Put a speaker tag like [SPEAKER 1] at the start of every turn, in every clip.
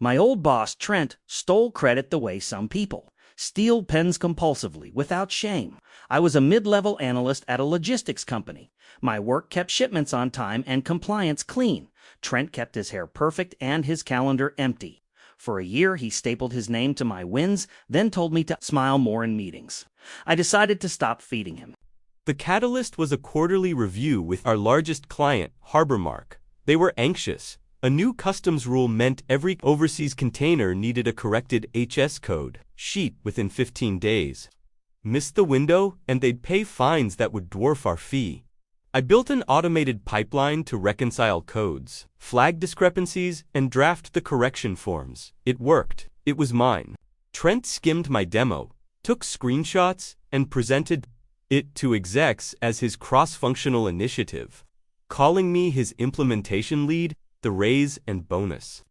[SPEAKER 1] My old boss, Trent, stole credit the way some people steal pens compulsively, without shame. I was a mid-level analyst at a logistics company. My work kept shipments on time and compliance clean. Trent kept his hair perfect and his calendar empty. For a year, he stapled his name to my wins, then told me to smile more in meetings. I decided to stop feeding him.
[SPEAKER 2] The catalyst was a quarterly review with our largest client, Harbormark. They were anxious. A new customs rule meant every overseas container needed a corrected HS code sheet within 15 days. Missed the window, and they'd pay fines that would dwarf our fee. I built an automated pipeline to reconcile codes, flag discrepancies, and draft the correction forms. It worked. It was mine. Trent skimmed my demo, took screenshots, and presented it to execs as his cross-functional initiative, calling me his implementation lead, the raise and bonus.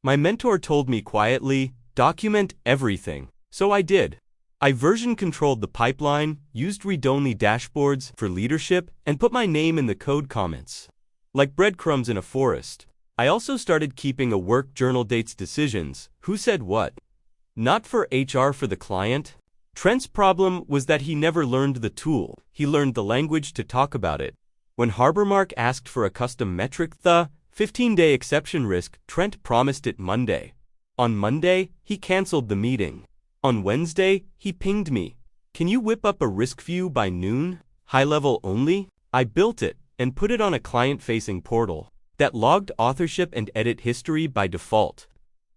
[SPEAKER 2] My mentor told me quietly, document everything. So I did. I version controlled the pipeline, used read-only dashboards for leadership, and put my name in the code comments. Like breadcrumbs in a forest. I also started keeping a work journal dates decisions, who said what. Not for HR, for the client. Trent's problem was that he never learned the tool. He learned the language to talk about it. When Harbormark asked for a custom metric, the 15-day exception risk, Trent promised it Monday. On Monday, he canceled the meeting. On Wednesday, he pinged me. Can you whip up a risk view by noon? High level only? I built it and put it on a client-facing portal that logged authorship and edit history by default.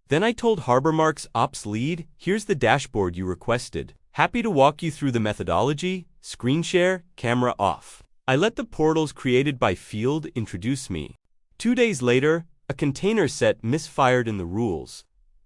[SPEAKER 2] Then I told Harbormark's ops lead, here's the dashboard you requested. Happy to walk you through the methodology, screen share, camera off. I let the portals created by field introduce me. 2 days later, a container set misfired in the rules.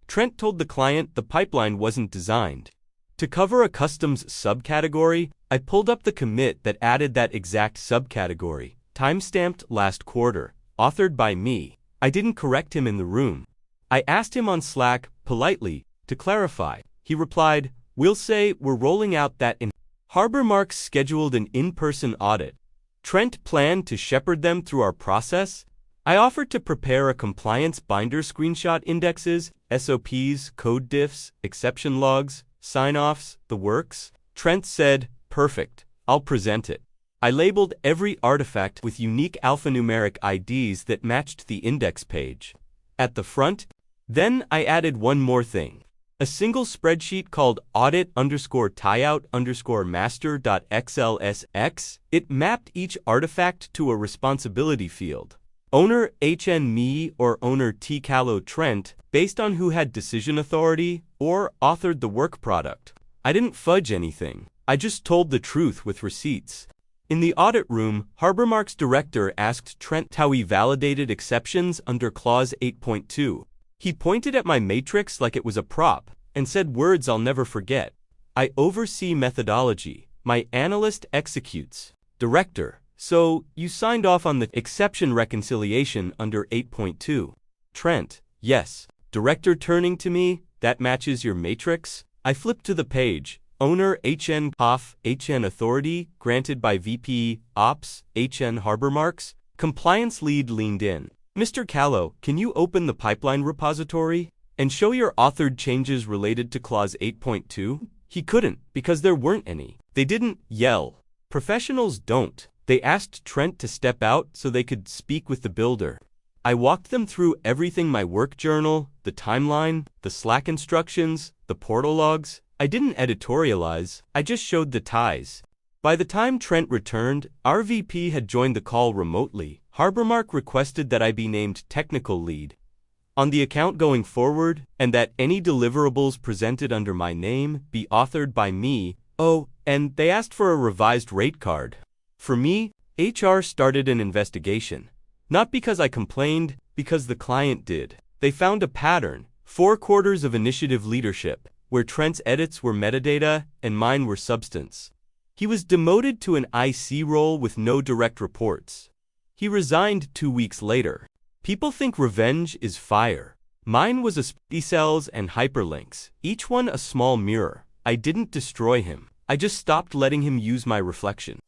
[SPEAKER 2] Trent told the client the pipeline wasn't designed to cover a customs subcategory. I pulled up the commit that added that exact subcategory, timestamped last quarter, authored by me. I didn't correct him in the room. I asked him on Slack, politely, to clarify. He replied, we'll say we're rolling out that in. Harbormark scheduled an in-person audit. Trent planned to shepherd them through our process. I offered to prepare a compliance binder, screenshot indexes, SOPs, code diffs, exception logs, sign-offs, the works. Trent said, perfect, I'll present it. I labeled every artifact with unique alphanumeric IDs that matched the index page at the front. Then I added one more thing. A single spreadsheet called audit_tieout_master.xlsx. It mapped each artifact to a responsibility field. Owner HN me or owner T Callow Trent, based on who had decision authority or authored the work product. I didn't fudge anything. I just told the truth with receipts. In the audit room, Harbormark's director asked Trent how he validated exceptions under clause 8.2. He pointed at my matrix like it was a prop and said words I'll never forget. I oversee methodology. My analyst executes. Director, so you signed off on the exception reconciliation under 8.2. Trent, yes. Director turning to me, that matches your matrix? I flipped to the page. Owner HN Hoff, HN authority, granted by VP Ops, HN Harbormarks. Compliance lead leaned in. Mr. Callow, can you open the pipeline repository and show your authored changes related to clause 8.2? He couldn't, because there weren't any. They didn't yell. Professionals don't. They asked Trent to step out so they could speak with the builder. I walked them through everything: my work journal, the timeline, the Slack instructions, the portal logs. I didn't editorialize, I just showed the ties. By the time Trent returned, our VP had joined the call remotely. Harbormark requested that I be named technical lead on the account going forward, and that any deliverables presented under my name be authored by me. Oh, and they asked for a revised rate card. For me, HR started an investigation. Not because I complained, because the client did. They found a pattern: 4 quarters of initiative leadership, where Trent's edits were metadata and mine were substance. He was demoted to an IC role with no direct reports. He resigned 2 weeks later. People think revenge is fire. Mine was a cells and hyperlinks, each one a small mirror. I didn't destroy him. I just stopped letting him use my reflection.